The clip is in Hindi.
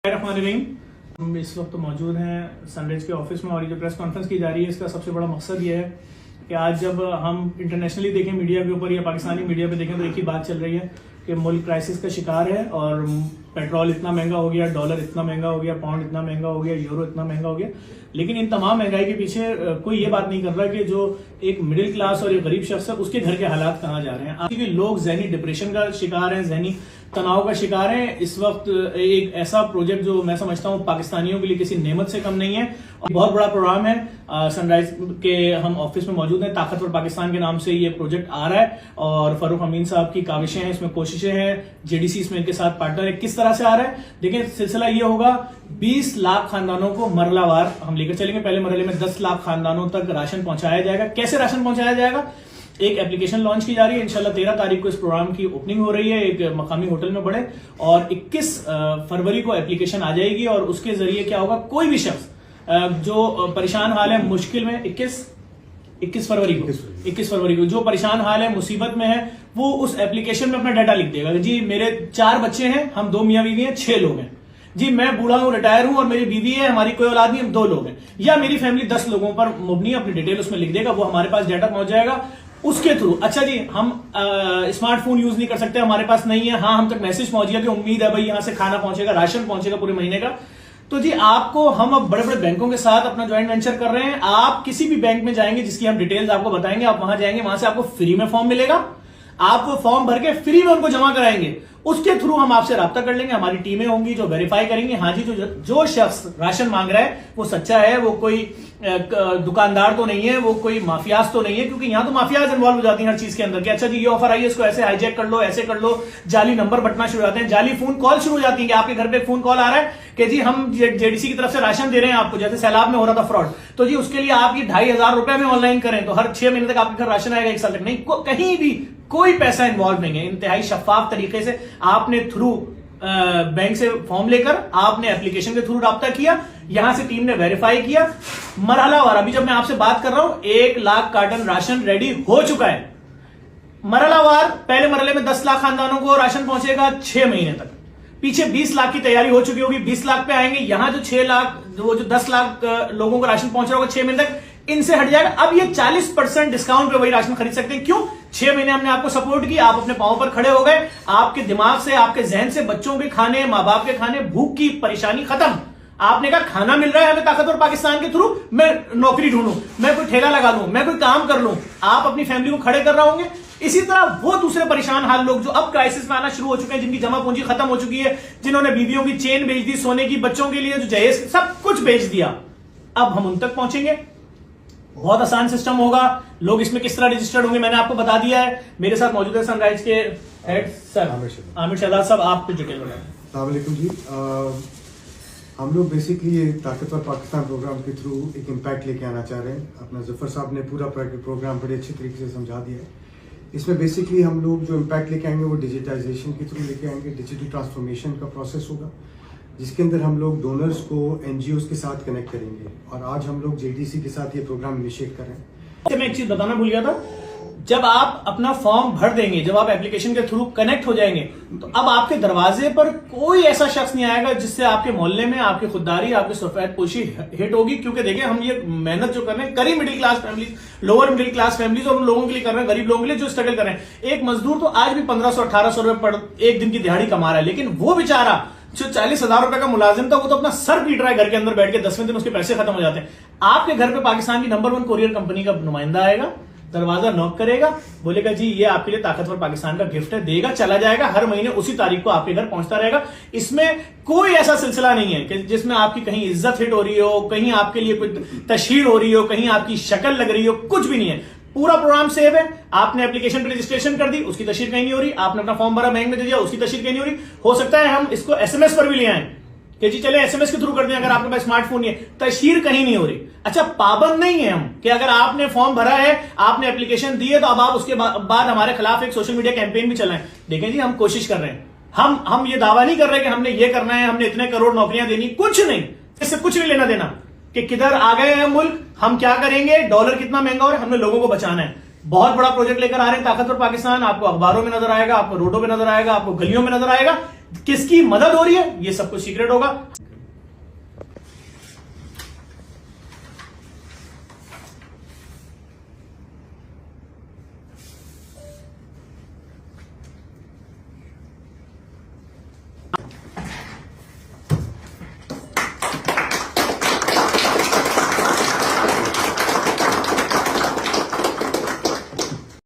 हम इस वक्त मौजूद हैं सनराइज के ऑफिस में और ये जो प्रेस कॉन्फ्रेंस की जा रही है इसका सबसे बड़ा मकसद ये है कि आज जब हम इंटरनेशनली देखें मीडिया के ऊपर या पाकिस्तानी मीडिया पे देखें तो एक ही बात चल रही है कि मुल्क क्राइसिस का शिकार है और पेट्रोल इतना महंगा हो गया, डॉलर इतना महंगा हो गया, पाउंड इतना महंगा हो गया, यूरो इतना महंगा हो गया। लेकिन इन तमाम महंगाई के पीछे कोई ये बात नहीं कर रहा कि जो एक मिडिल क्लास और एक गरीब शख्स है उसके घर के हालात कहाँ जा रहे हैं। आज के लोग जहनी डिप्रेशन का शिकार हैं, जहनी तनाव का शिकार है। इस वक्त एक ऐसा प्रोजेक्ट जो मैं समझता हूँ पाकिस्तानियों के लिए किसी नेमत से कम नहीं है और बहुत बड़ा प्रोग्राम है। सनराइज के हम ऑफिस में मौजूद हैं, ताकतवर पाकिस्तान के नाम से ये प्रोजेक्ट आ रहा है और फारूक अमीन साहब की काविशें हैं, इसमें कोशिशें हैं, जेडीसी इसमें इनके साथ पार्टनर है। किस तरह से आ रहा है देखिए, सिलसिला ये होगा 20 लाख खानदानों को मरलावार हम लेकर चलेंगे। पहले मरहले में 10 लाख खानदानों तक राशन पहुंचाया जाएगा। कैसे राशन पहुंचाया जाएगा? एक एप्लीकेशन लॉन्च की जा रही है, इंशाल्लाह 13 तारीख को इस प्रोग्राम की ओपनिंग हो रही है एक मकामी होटल में बड़े, और 21 फरवरी को एप्लीकेशन आ जाएगी और उसके जरिए क्या होगा, कोई भी शख्स जो परेशान हाल है, मुश्किल में 21 फरवरी को जो परेशान हाल है, मुसीबत में है, वो उस एप्लीकेशन में अपना डाटा लिख देगा। जी मेरे 4 बच्चे हैं, हम 2 मियां बीवी हैं, 6 लोग हैं। जी मैं बूढ़ा हूं, रिटायर हूं और मेरी बीवी है, हमारी कोई औलाद नहीं, हम 2 लोग हैं। या मेरी फैमिली 10 लोगों पर मुबनी, अपनी डिटेल उसमें लिख देगा, वो हमारे पास डाटा पहुंच जाएगा उसके थ्रू। अच्छा जी हम स्मार्टफोन यूज नहीं कर सकते, हमारे पास नहीं है, हाँ हम तक मैसेज पहुंच गया कि उम्मीद है भाई यहां से खाना पहुंचेगा, राशन पहुंचेगा पूरे महीने का। तो जी आपको हम अब बड़े बड़े बैंकों के साथ अपना ज्वाइंट वेंचर कर रहे हैं। आप किसी भी बैंक में जाएंगे जिसकी हम डिटेल्स आपको बताएंगे, आप वहां जाएंगे, वहां से आपको फ्री में फॉर्म मिलेगा, आप वो फॉर्म भर के फ्री में उनको जमा कराएंगे। उसके थ्रू हम आपसे राब्ता कर लेंगे, हमारी टीमें होंगी जो वेरीफाई करेंगी हाँ जी जो शख्स राशन मांग रहा है वो सच्चा है, वो कोई दुकानदार तो नहीं है, वो कोई माफियाज तो नहीं है, क्योंकि यहां तो माफियाज इन्वॉल्व हो जाती हैं हर चीज के अंदर कि अच्छा जी ये ऑफर आई है, इसको ऐसे हाईजैक कर लो, ऐसे कर लो, जाली नंबर बटना शुरू हो जाते हैं, जाली फोन कॉल शुरू हो जाती है कि आपके घर पे फोन कॉल आ रहा है कि जी हम जेडीसी की तरफ से राशन दे रहे हैं आपको, जैसे सैलाब में हो रहा था फ्रॉड, तो जी उसके लिए आप ये 2500 रुपए में ऑनलाइन करें तो हर 6 महीने तक आपके घर राशन आएगा, 1 साल तक नहीं, कहीं भी कोई पैसा इन्वॉल्व नहीं है। इंतहाई शफाफ तरीके से आपने थ्रू बैंक से फॉर्म लेकर आपने एप्लीकेशन के थ्रू राब्ता किया, यहां से टीम ने वेरीफाई किया, मरहलावार अभी जब मैं आपसे बात कर रहा हूं 1 लाख कार्टन राशन रेडी हो चुका है। मरहलावार पहले मरहले में 10 लाख खानदानों को राशन पहुंचेगा 6 महीने तक, पीछे 20 लाख की तैयारी हो चुकी होगी, 20 लाख पे आएंगे, यहां जो 6 लाख वो जो 10 लाख लोगों को राशन पहुंच रहा होगा 6 महीने तक, इनसे हट जाएगा। अब ये 40% डिस्काउंट पे वही राशन खरीद सकते हैं। क्यों? 6 महीने हमने आपको सपोर्ट किया, आप अपने पांव पर खड़े हो गए, आपके दिमाग से, आपके जहन से बच्चों के खाने, माँ बाप के खाने, भूख की परेशानी खत्म। आपने कहा खाना मिल रहा है हमें ताकतवर पाकिस्तान के थ्रू, मैं नौकरी ढूंढूं, मैं कोई ठेला लगा लूं, मैं कोई काम कर लूं, आप अपनी फैमिली को खड़े कर रहे होंगे। इसी तरह वो दूसरे परेशान हाल लोग जो अब क्राइसिस में आना शुरू हो चुके हैं, जिनकी जमा पूंजी खत्म हो चुकी है, जिन्होंने बीवियों की चेन बेच दी, सोने की, बच्चों के लिए जो जहेज सब कुछ बेच दिया, अब हम उन तक पहुंचेंगे। बहुत आसान सिस्टम होगा। लोग इसमें किस तरह रजिस्टर्ड होंगे मैंने आपको बता दिया है। मेरे साथ मौजूद है सनराइज के हेड सर आमिर शहजाद साहब, आप कुछ डिटेल बताएं। अस्सलाम वालेकुम जी। हम लोग बेसिकली ये ताकतवर पाकिस्तान प्रोग्राम के थ्रू एक इम्पैक्ट लेके आना चाह रहे हैं। अपना जफर साहब ने पूरा प्रोग्राम बड़े अच्छे तरीके से समझा दिया है। इसमें बेसिकली हम लोग जो इम्पैक्ट लेके आएंगे वो डिजिटाइजेशन के थ्रू लेके आएंगे। डिजिटल ट्रांसफॉर्मेशन का प्रोसेस होगा जिसके अंदर हम लोग डोनर्स को एनजीओज के साथ कनेक्ट करेंगे और आज हम लोग जेडीसी के साथ ये प्रोग्राम इनिशिएट कर रहे हैं। मैं एक चीज बताना भूल गया था, जब आप अपना फॉर्म भर देंगे, जब आप एप्लीकेशन के थ्रू कनेक्ट हो जाएंगे, तो अब आपके दरवाजे पर कोई ऐसा शख्स नहीं आएगा जिससे आपके मोहल्ले में आपकी खुददारी, आपकी सफेद पोशी हिट होगी। क्योंकि देखिए हम ये मेहनत जो कर रहे हैं, करीब middle class families, lower middle class families और उन लोगों के लिए कर रहे हैं, गरीब लोगों के लिए जो स्ट्रगल कर रहे हैं। एक मजदूर तो आज भी 1500-1800 रुपए पर एक दिन की दिहाड़ी कमा रहा है, लेकिन वो बेचारा जो 40,000 रुपए का मुलाजिम था वो तो अपना सर पीट रहा है घर के अंदर बैठ के, 10वें दिन उसके पैसे खत्म हो जाते हैं। आपके घर पे पाकिस्तान की नंबर 1 कोरियर कंपनी का नुमाइंदा आएगा, दरवाजा नॉक करेगा, बोलेगा जी ये आपके लिए ताकतवर पाकिस्तान का गिफ्ट है, देगा, चला जाएगा, हर महीने उसी तारीख को आपके घर पहुंचता रहेगा। इसमें कोई ऐसा सिलसिला नहीं है कि जिसमें आपकी कहीं इज्जत हिट हो रही हो, कहीं आपके लिए कोई तशहीर हो रही हो, कहीं आपकी शक्ल लग रही हो, कुछ भी नहीं है। पूरा प्रोग्राम सेव है। आपने एप्लीकेशन पे रजिस्ट्रेशन कर दी, उसकी तशहीर कहीं नहीं हो रही, आपने अपना फॉर्म भरा बैंक में दे दिया, उसकी तशहीर कहीं नहीं हो रही। हो सकता है हम इसको एसएमएस पर भी ले आए कि जी चले एसएमएस के थ्रू कर दें अगर आपके पास स्मार्टफोन नहीं है, तशहीर कहीं नहीं हो रही। अच्छा पाबंद नहीं है हम कि अगर आपने फॉर्म भरा है, आपने एप्लीकेशन दी है, तो अब आप उसके बाद हमारे खिलाफ एक सोशल मीडिया कैंपेन भी चलाएं। देखें जी हम कोशिश कर रहे हैं, हम ये दावा नहीं कर रहे कि हमने ये करना है, हमने इतने करोड़ नौकरियां देनी, कुछ नहीं, इससे कुछ नहीं लेना देना कि किधर आ गए हैं मुल्क, हम क्या करेंगे, डॉलर कितना महंगा हो रहा है, हमने लोगों को बचाना है। बहुत बड़ा प्रोजेक्ट लेकर आ रहे हैं ताकतवर पाकिस्तान, आपको अखबारों में नजर आएगा, आपको रोडों में नजर आएगा, आपको गलियों में नजर आएगा। किसकी मदद हो रही है ये सब कुछ सीक्रेट होगा।